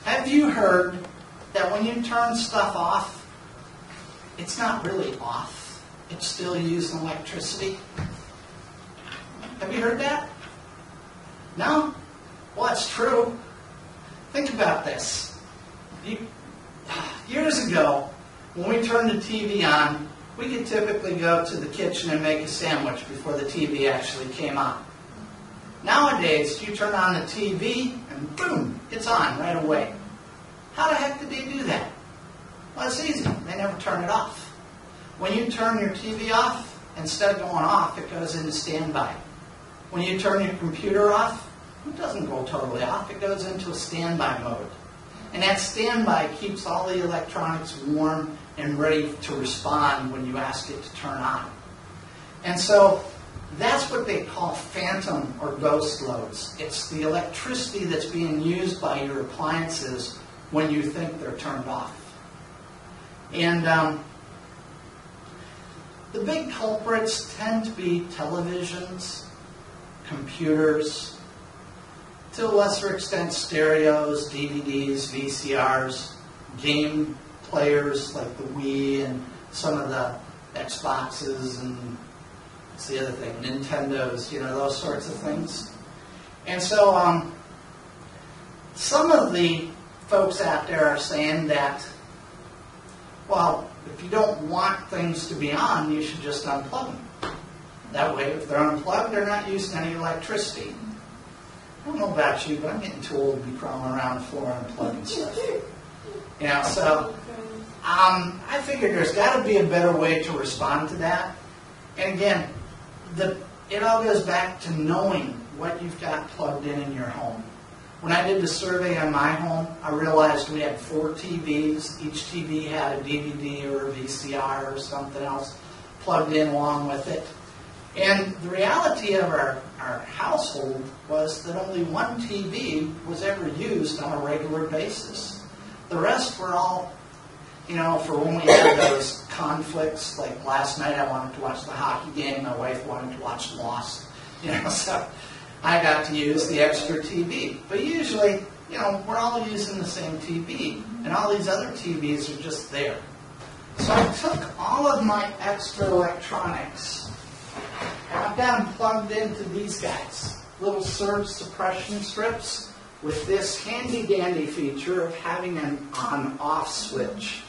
Have you heard that when you turn stuff off, it's not really off? It's still using electricity? Have you heard that? No? Well, it's true. Think about this. Years ago, when we turned the TV on, we could typically go to the kitchen and make a sandwich before the TV actually came on. Nowadays, you turn on the TV and boom, it's on right away. How the heck did they do that? Well, it's easy. They never turn it off. When you turn your TV off, instead of going off, it goes into standby. When you turn your computer off, it doesn't go totally off. It goes into a standby mode. And that standby keeps all the electronics warm and ready to respond when you ask it to turn on. And so that's what they call phantom or ghost loads. It's the electricity that's being used by your appliances when you think they're turned off. And the big culprits tend to be televisions, computers, to a lesser extent stereos, DVDs, VCRs, game players like the Wii and some of the Xboxes and what's the other thing, Nintendos, those sorts of things. And so some of the folks out there are saying that, well, if you don't want things to be on, you should just unplug them. That way, if they're unplugged, they're not using any electricity. I don't know about you, but I'm getting too old to be crawling around the floor unplugging stuff. So I figured there's got to be a better way to respond to that. And again, it all goes back to knowing what you've got plugged in your home. When I did the survey on my home, I realized we had 4 TVs. Each TV had a DVD or a VCR or something else plugged in along with it. And the reality of our household was that only one TV was ever used on a regular basis. The rest were all, for when we had those conflicts, like last night I wanted to watch the hockey game, my wife wanted to watch Lost, so I got to use the extra TV. But usually, we're all using the same TV, and all these other TVs are just there. So I took all of my extra electronics, and I've got them plugged into these guys, little surge suppression strips with this handy-dandy feature of having an on-off switch.